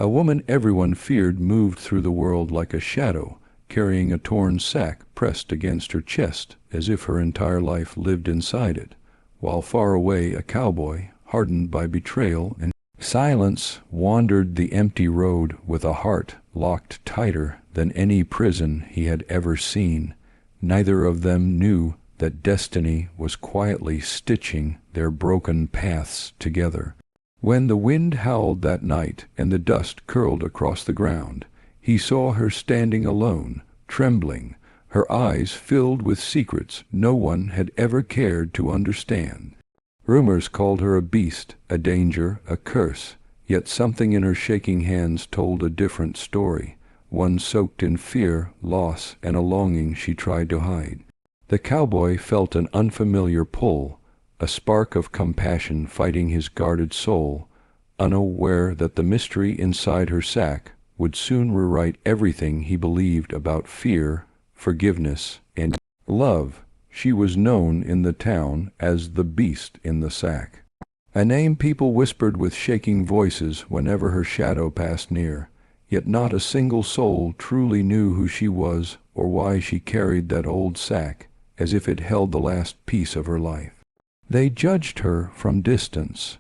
A woman everyone feared moved through the world like a shadow, carrying a torn sack pressed against her chest as if her entire life lived inside it, while far away a cowboy, hardened by betrayal and silence, wandered the empty road with a heart locked tighter than any prison he had ever seen. Neither of them knew that destiny was quietly stitching their broken paths together. When the wind howled that night and the dust curled across the ground, he saw her standing alone, trembling, her eyes filled with secrets no one had ever cared to understand. Rumors called her a beast, a danger, a curse, yet something in her shaking hands told a different story, one soaked in fear, loss, and a longing she tried to hide. The cowboy felt an unfamiliar pull, a spark of compassion fighting his guarded soul, unaware that the mystery inside her sack would soon rewrite everything he believed about fear, forgiveness, and love. She was known in the town as the beast in the sack, a name people whispered with shaking voices whenever her shadow passed near, yet not a single soul truly knew who she was or why she carried that old sack as if it held the last piece of her life. They judged her from distance,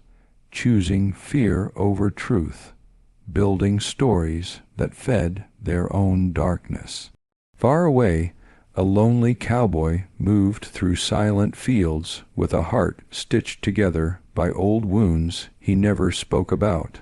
choosing fear over truth, building stories that fed their own darkness. Far away, a lonely cowboy moved through silent fields with a heart stitched together by old wounds he never spoke about.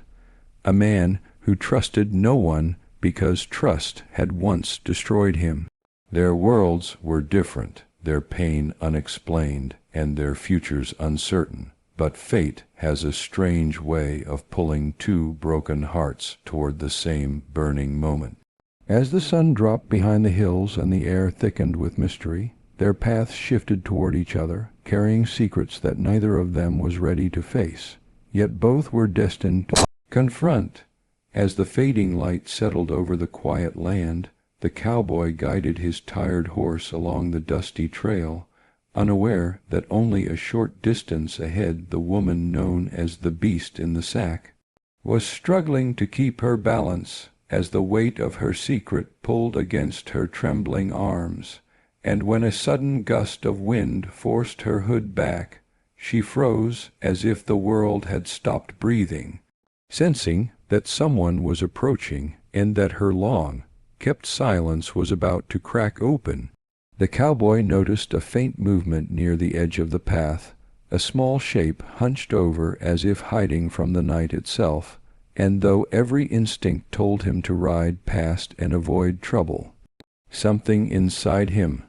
A man who trusted no one because trust had once destroyed him. Their worlds were different, their pain unexplained, and their futures uncertain. But fate has a strange way of pulling two broken hearts toward the same burning moment. As the sun dropped behind the hills and the air thickened with mystery, their paths shifted toward each other, carrying secrets that neither of them was ready to face, yet both were destined to confront. As the fading light settled over the quiet land, the cowboy guided his tired horse along the dusty trail, unaware that only a short distance ahead the woman known as the beast in the sack was struggling to keep her balance as the weight of her secret pulled against her trembling arms, and when a sudden gust of wind forced her hood back, she froze as if the world had stopped breathing, sensing that someone was approaching and that her long-kept silence was about to crack open. The cowboy noticed a faint movement near the edge of the path, a small shape hunched over as if hiding from the night itself, and though every instinct told him to ride past and avoid trouble, something inside him,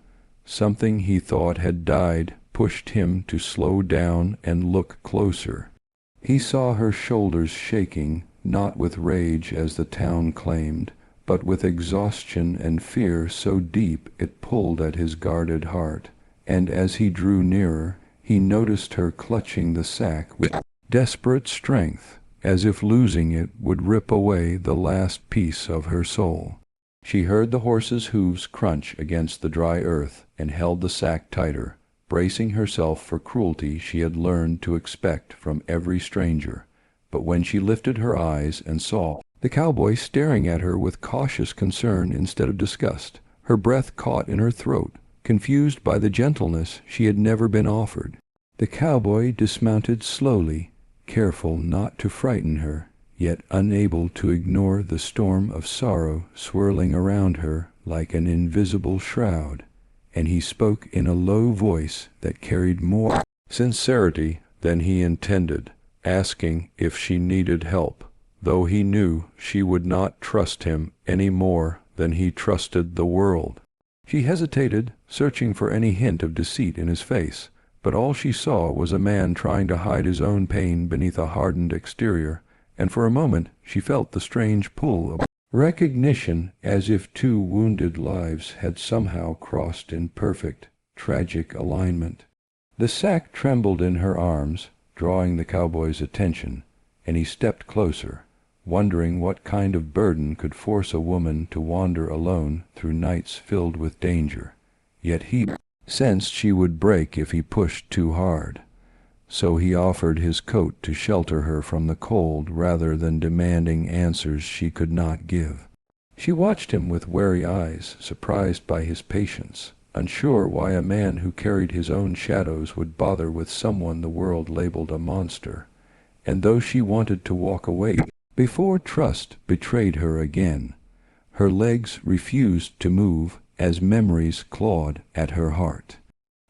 something he thought had died, pushed him to slow down and look closer. He saw her shoulders shaking, not with rage as the town claimed, but with exhaustion and fear so deep it pulled at his guarded heart, and as he drew nearer, he noticed her clutching the sack with desperate strength, as if losing it would rip away the last piece of her soul. She heard the horse's hooves crunch against the dry earth and held the sack tighter, bracing herself for cruelty she had learned to expect from every stranger. But when she lifted her eyes and saw the cowboy staring at her with cautious concern instead of disgust, her breath caught in her throat, confused by the gentleness she had never been offered. The cowboy dismounted slowly, careful not to frighten her, yet unable to ignore the storm of sorrow swirling around her like an invisible shroud, and he spoke in a low voice that carried more sincerity than he intended, asking if she needed help, though he knew she would not trust him any more than he trusted the world. She hesitated, searching for any hint of deceit in his face, but all she saw was a man trying to hide his own pain beneath a hardened exterior, and for a moment she felt the strange pull of recognition, as if two wounded lives had somehow crossed in perfect, tragic alignment. The sack trembled in her arms, drawing the cowboy's attention, and he stepped closer, wondering what kind of burden could force a woman to wander alone through nights filled with danger. Yet he sensed she would break if he pushed too hard. so he offered his coat to shelter her from the cold rather than demanding answers she could not give. She watched him with wary eyes, surprised by his patience, unsure why a man who carried his own shadows would bother with someone the world labeled a monster. And though she wanted to walk away before trust betrayed her again, her legs refused to move as memories clawed at her heart.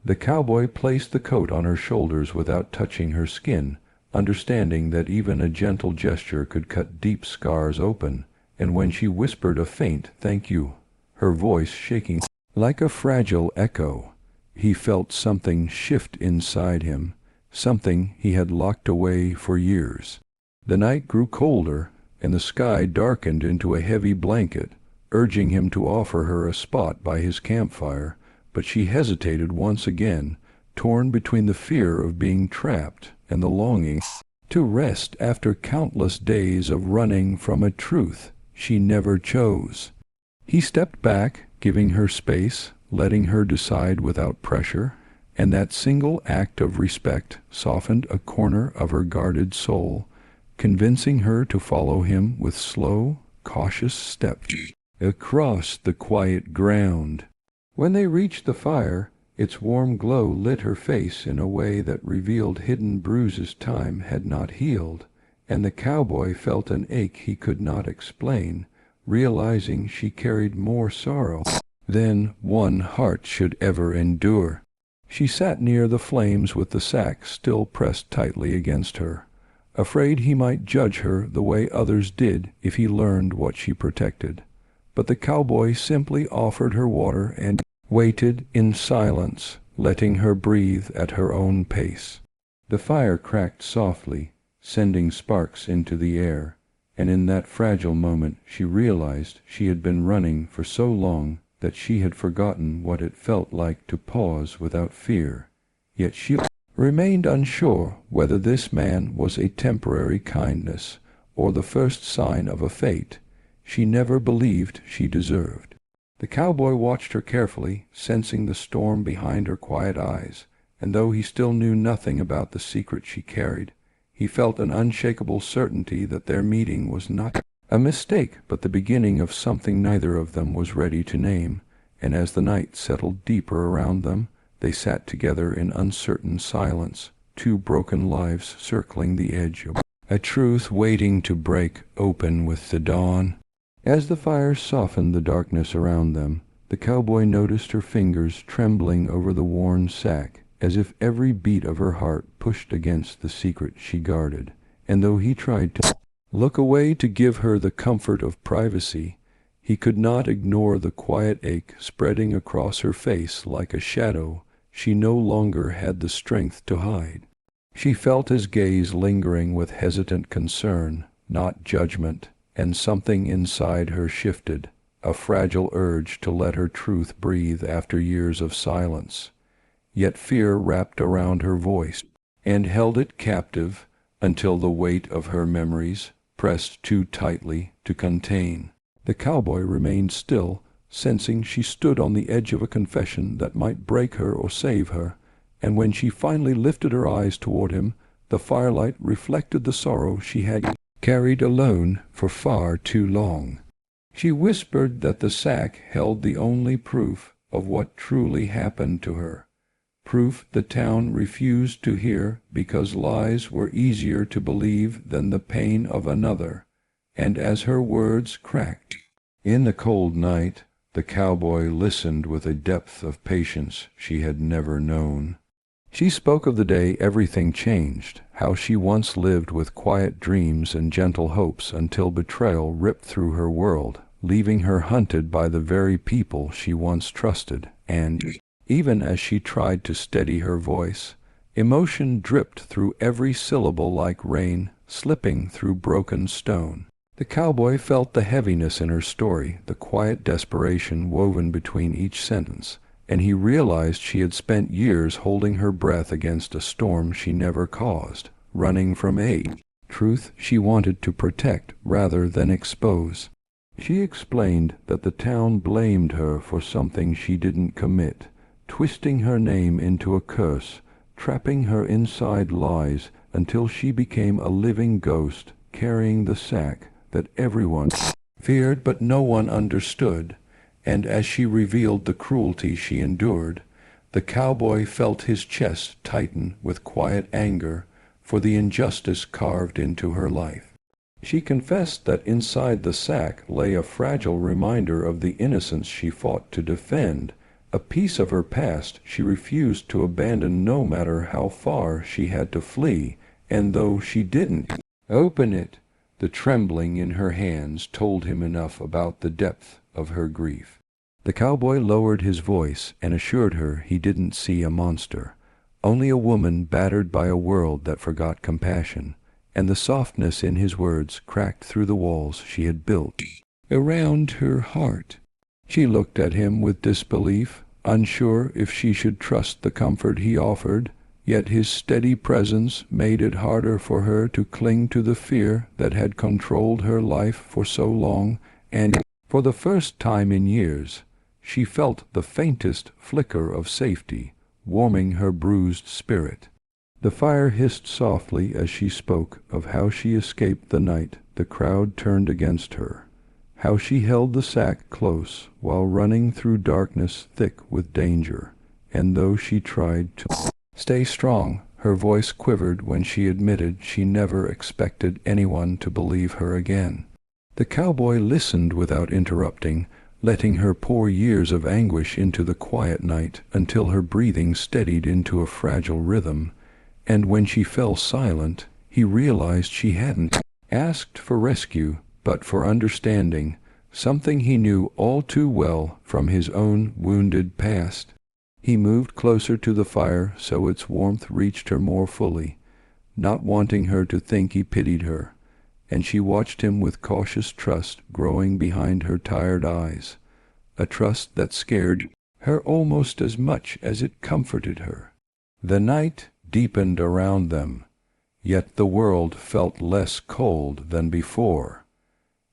The cowboy placed the coat on her shoulders without touching her skin, understanding that even a gentle gesture could cut deep scars open, and when she whispered a faint "thank you," her voice shaking like a fragile echo, he felt something shift inside him, something he had locked away for years. The night grew colder, and the sky darkened into a heavy blanket, urging him to offer her a spot by his campfire, but she hesitated once again, torn between the fear of being trapped and the longing to rest after countless days of running from a truth she never chose. He stepped back, giving her space, letting her decide without pressure, and that single act of respect softened a corner of her guarded soul, convincing her to follow him with slow, cautious steps across the quiet ground. When they reached the fire, its warm glow lit her face in a way that revealed hidden bruises time had not healed, and the cowboy felt an ache he could not explain, realizing she carried more sorrow than one heart should ever endure. She sat near the flames with the sack still pressed tightly against her, afraid he might judge her the way others did if he learned what she protected. But the cowboy simply offered her water and waited in silence, letting her breathe at her own pace. The fire cracked softly, sending sparks into the air, and in that fragile moment she realized she had been running for so long that she had forgotten what it felt like to pause without fear. Yet she remained unsure whether this man was a temporary kindness or the first sign of a fate she never believed she deserved. The cowboy watched her carefully, sensing the storm behind her quiet eyes, and though he still knew nothing about the secret she carried, he felt an unshakable certainty that their meeting was not a mistake, but the beginning of something neither of them was ready to name. And as the night settled deeper around them, they sat together in uncertain silence, two broken lives circling the edge of a truth waiting to break open with the dawn. As the fire softened the darkness around them, the cowboy noticed her fingers trembling over the worn sack, as if every beat of her heart pushed against the secret she guarded. And though he tried to look away to give her the comfort of privacy, he could not ignore the quiet ache spreading across her face like a shadow she no longer had the strength to hide. She felt his gaze lingering with hesitant concern, not judgment, and something inside her shifted, a fragile urge to let her truth breathe after years of silence. Yet fear wrapped around her voice and held it captive until the weight of her memories pressed too tightly to contain. The cowboy remained still, sensing she stood on the edge of a confession that might break her or save her, and when she finally lifted her eyes toward him, the firelight reflected the sorrow she had carried alone for far too long. She whispered that the sack held the only proof of what truly happened to her, proof the town refused to hear because lies were easier to believe than the pain of another. And as her words cracked in the cold night, the cowboy listened with a depth of patience she had never known. She spoke of the day everything changed, how she once lived with quiet dreams and gentle hopes until betrayal ripped through her world, leaving her hunted by the very people she once trusted. And even as she tried to steady her voice, emotion dripped through every syllable like rain slipping through broken stone. The cowboy felt the heaviness in her story, the quiet desperation woven between each sentence, and he realized she had spent years holding her breath against a storm she never caused, running from a truth she wanted to protect rather than expose. She explained that the town blamed her for something she didn't commit, twisting her name into a curse, trapping her inside lies until she became a living ghost, carrying the sack that everyone feared but no one understood. And as she revealed the cruelty she endured, the cowboy felt his chest tighten with quiet anger for the injustice carved into her life. She confessed that inside the sack lay a fragile reminder of the innocence she fought to defend, a piece of her past she refused to abandon no matter how far she had to flee. And though she didn't open it, the trembling in her hands told him enough about the depth of her grief. The cowboy lowered his voice and assured her he didn't see a monster, only a woman battered by a world that forgot compassion, and the softness in his words cracked through the walls she had built around her heart. She looked at him with disbelief, unsure if she should trust the comfort he offered, yet his steady presence made it harder for her to cling to the fear that had controlled her life for so long, and for the first time in years, she felt the faintest flicker of safety warming her bruised spirit. The fire hissed softly as she spoke of how she escaped the night the crowd turned against her, how she held the sack close while running through darkness thick with danger, and though she tried to stay strong, her voice quivered when she admitted she never expected anyone to believe her again. The cowboy listened without interrupting, letting her pour years of anguish into the quiet night until her breathing steadied into a fragile rhythm, and when she fell silent, he realized she hadn't asked for rescue, but for understanding, something he knew all too well from his own wounded past. He moved closer to the fire so its warmth reached her more fully, not wanting her to think he pitied her, and she watched him with cautious trust growing behind her tired eyes, a trust that scared her almost as much as it comforted her. The night deepened around them, yet the world felt less cold than before,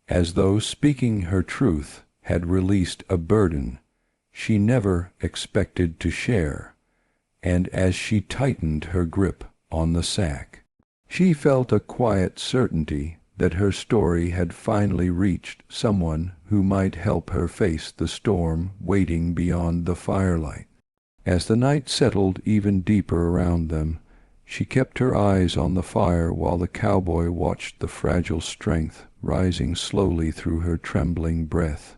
as though speaking her truth had released a burden she never expected to share. And as she tightened her grip on the sack, she felt a quiet certainty that her story had finally reached someone who might help her face the storm waiting beyond the firelight. As the night settled even deeper around them, she kept her eyes on the fire while the cowboy watched the fragile strength rising slowly through her trembling breath,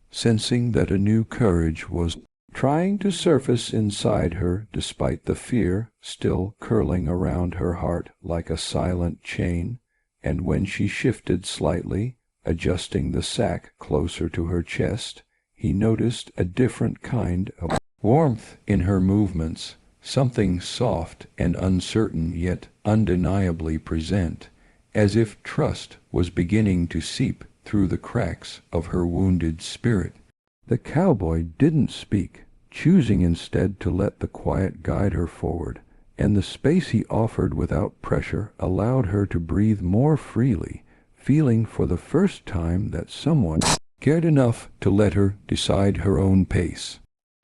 sensing that a new courage was trying to surface inside her despite the fear still curling around her heart like a silent chain. And when she shifted slightly, adjusting the sack closer to her chest, he noticed a different kind of warmth in her movements, something soft and uncertain yet undeniably present, as if trust was beginning to seep through the cracks of her wounded spirit. The cowboy didn't speak, choosing instead to let the quiet guide her forward, and the space he offered without pressure allowed her to breathe more freely, feeling for the first time that someone cared enough to let her decide her own pace.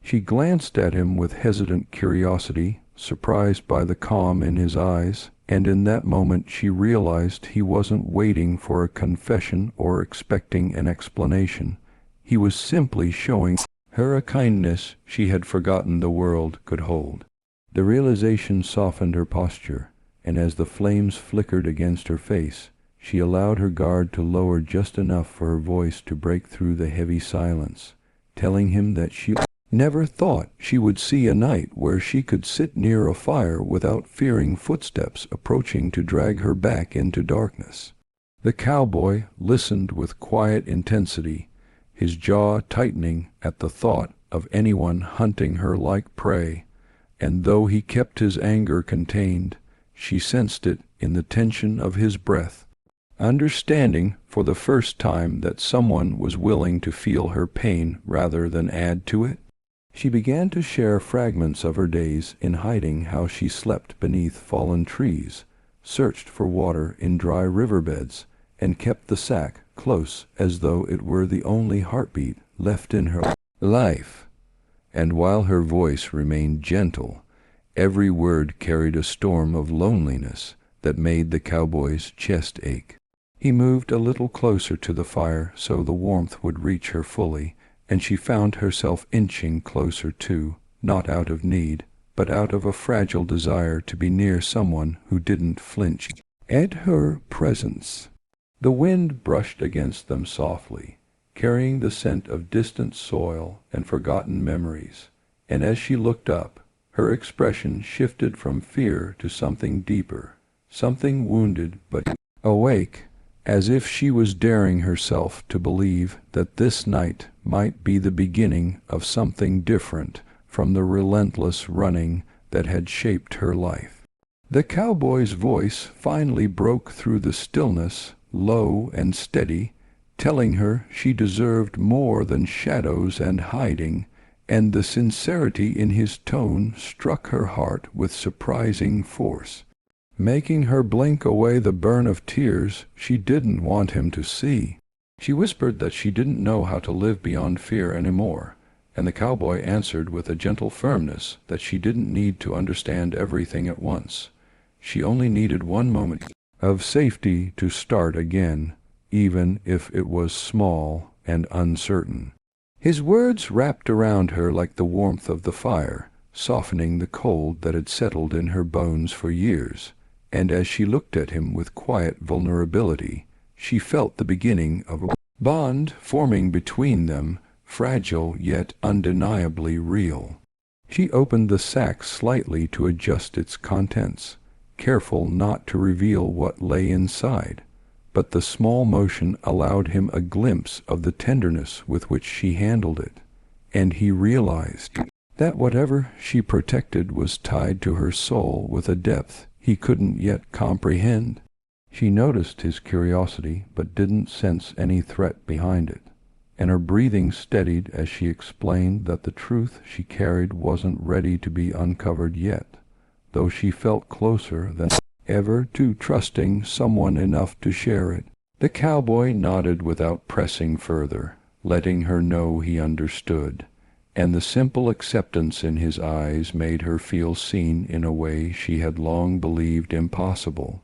She glanced at him with hesitant curiosity, surprised by the calm in his eyes, and in that moment she realized he wasn't waiting for a confession or expecting an explanation. He was simply showing her a kindness she had forgotten the world could hold. The realization softened her posture, and as the flames flickered against her face, she allowed her guard to lower just enough for her voice to break through the heavy silence, telling him that she never thought she would see a night where she could sit near a fire without fearing footsteps approaching to drag her back into darkness. The cowboy listened with quiet intensity, his jaw tightening at the thought of anyone hunting her like prey, and though he kept his anger contained, she sensed it in the tension of his breath, understanding for the first time that someone was willing to feel her pain rather than add to it. She began to share fragments of her days in hiding, how she slept beneath fallen trees, searched for water in dry riverbeds, and kept the sack close as though it were the only heartbeat left in her life. And while her voice remained gentle, Every word carried a storm of loneliness that made the cowboy's chest ache. He moved a little closer to the fire so the warmth would reach her fully, and she found herself inching closer too, not out of need, but out of a fragile desire to be near someone who didn't flinch at her presence. The wind brushed against them softly, carrying the scent of distant soil and forgotten memories, and as she looked up, her expression shifted from fear to something deeper, something wounded but awake, as if she was daring herself to believe that this night might be the beginning of something different from the relentless running that had shaped her life. The cowboy's voice finally broke through the stillness, low and steady, telling her she deserved more than shadows and hiding, and the sincerity in his tone struck her heart with surprising force, making her blink away the burn of tears she didn't want him to see. She whispered that she didn't know how to live beyond fear anymore, and the cowboy answered with a gentle firmness that she didn't need to understand everything at once. She only needed one moment of safety to start again, even if it was small and uncertain. His words wrapped around her like the warmth of the fire, softening the cold that had settled in her bones for years, and as she looked at him with quiet vulnerability, she felt the beginning of a bond forming between them, fragile yet undeniably real. She opened the sack slightly to adjust its contents, careful not to reveal what lay inside, but the small motion allowed him a glimpse of the tenderness with which she handled it, and he realized that whatever she protected was tied to her soul with a depth he couldn't yet comprehend. She noticed his curiosity but didn't sense any threat behind it, and her breathing steadied as she explained that the truth she carried wasn't ready to be uncovered yet, though she felt closer than ever to trusting someone enough to share it. The cowboy nodded without pressing further, letting her know he understood, and the simple acceptance in his eyes made her feel seen in a way she had long believed impossible.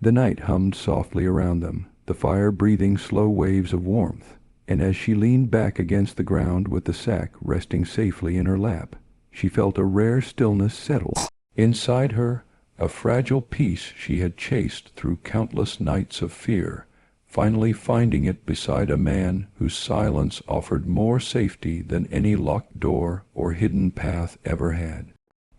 The night hummed softly around them, the fire breathing slow waves of warmth, and as she leaned back against the ground with the sack resting safely in her lap, she felt a rare stillness settle inside her, a fragile peace she had chased through countless nights of fear, finally finding it beside a man whose silence offered more safety than any locked door or hidden path ever had.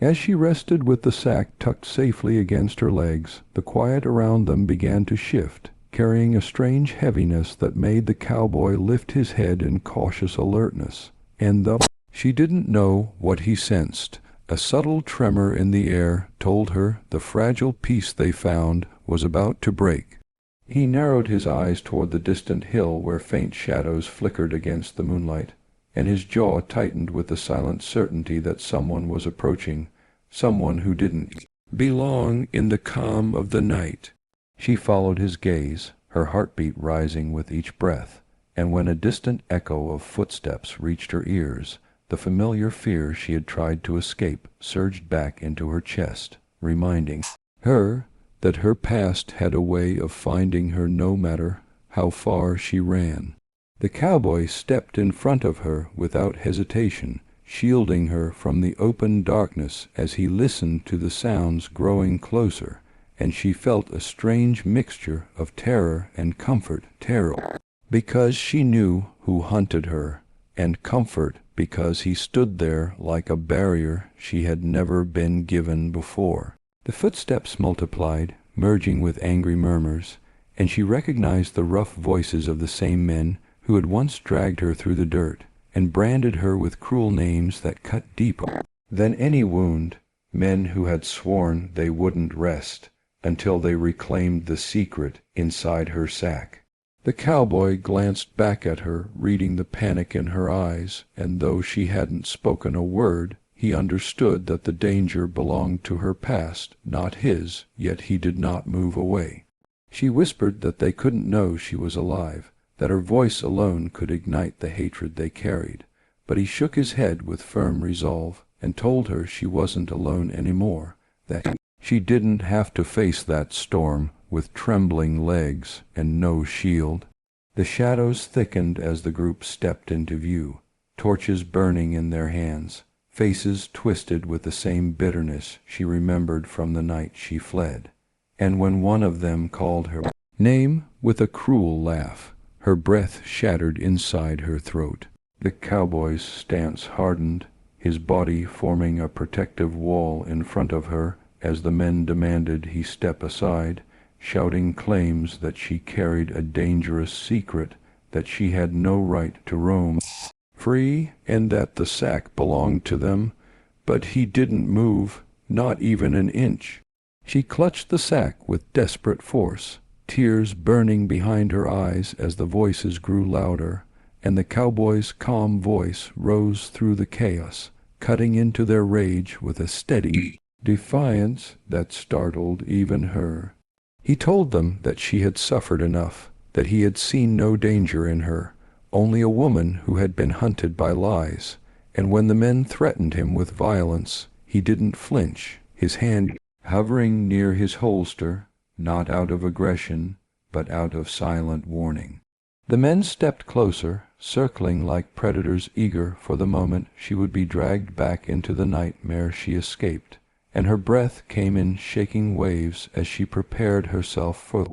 As she rested with the sack tucked safely against her legs, the quiet around them began to shift, carrying a strange heaviness that made the cowboy lift his head in cautious alertness, and though she didn't know what he sensed, a subtle tremor in the air told her the fragile peace they found was about to break. He narrowed his eyes toward the distant hill where faint shadows flickered against the moonlight, and his jaw tightened with the silent certainty that someone was approaching, someone who didn't belong in the calm of the night. She followed his gaze, her heartbeat rising with each breath, and when a distant echo of footsteps reached her ears, the familiar fear she had tried to escape surged back into her chest, reminding her that her past had a way of finding her no matter how far she ran. The cowboy stepped in front of her without hesitation, shielding her from the open darkness as he listened to the sounds growing closer, and she felt a strange mixture of terror and comfort. Terror because she knew who hunted her, and comfort because he stood there like a barrier she had never been given before. The footsteps multiplied, merging with angry murmurs, and she recognized the rough voices of the same men who had once dragged her through the dirt and branded her with cruel names that cut deeper than any wound, men who had sworn they wouldn't rest until they reclaimed the secret inside her sack. The cowboy glanced back at her, reading the panic in her eyes, and though she hadn't spoken a word, he understood that the danger belonged to her past, not his, yet he did not move away. She whispered that they couldn't know she was alive, that her voice alone could ignite the hatred they carried, but he shook his head with firm resolve, and told her she wasn't alone anymore, that she didn't have to face that storm with trembling legs and no shield. The shadows thickened as the group stepped into view, torches burning in their hands, faces twisted with the same bitterness she remembered from the night she fled. And when one of them called her name with a cruel laugh, her breath shattered inside her throat. The cowboy's stance hardened, his body forming a protective wall in front of her as the men demanded he step aside, shouting claims that she carried a dangerous secret, that she had no right to roam free, and that the sack belonged to them. But he didn't move, not even an inch. She clutched the sack with desperate force, tears burning behind her eyes as the voices grew louder, and the cowboy's calm voice rose through the chaos, cutting into their rage with a steady defiance that startled even her. He told them that she had suffered enough, that he had seen no danger in her, only a woman who had been hunted by lies, and when the men threatened him with violence, he didn't flinch, his hand hovering near his holster, not out of aggression, but out of silent warning. The men stepped closer, circling like predators eager for the moment she would be dragged back into the nightmare she escaped, and her breath came in shaking waves as she prepared herself for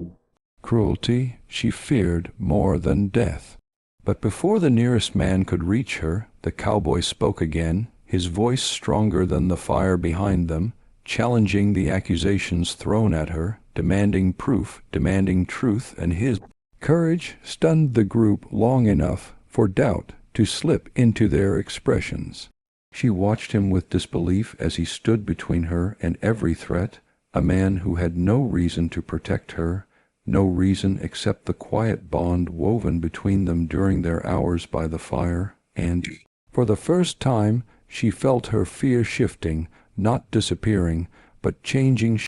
cruelty she feared more than death. But before the nearest man could reach her, the cowboy spoke again, his voice stronger than the fire behind them, challenging the accusations thrown at her, demanding proof, demanding truth, and his courage stunned the group long enough for doubt to slip into their expressions. She watched him with disbelief as he stood between her and every threat, a man who had no reason to protect her, no reason except the quiet bond woven between them during their hours by the fire, and, for the first time, she felt her fear shifting, not disappearing, but changing